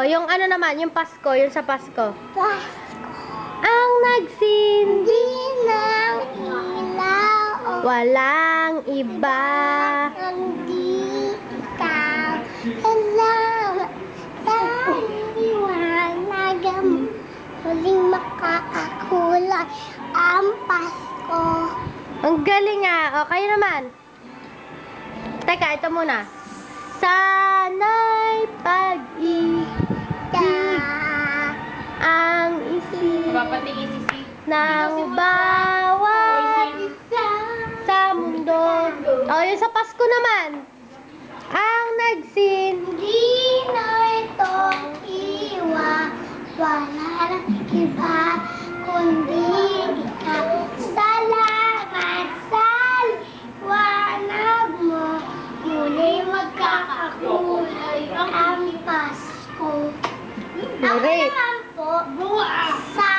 yung ano naman, yung Pasko, yung sa Pasko. Pasko. Ang nagsindi Ng ilaw. walang iba. Hindi ikaw. Salamat sa liwanag mo. Huling makakakulay ang Pasko. Ang galing nga. O, kayo naman. Teka, ito muna. Sana'y pag-ibig ang isip Pati isisi. ng bawat Isa. sa mundo. O, yung sa Pasko naman. Ang nagsindi Hindi na itong iwan. Wala nang iba kundi ikaw. Salamat sa liwanag mo. Muli magkakakulay ang Pasko. Ako Great. naman po, sa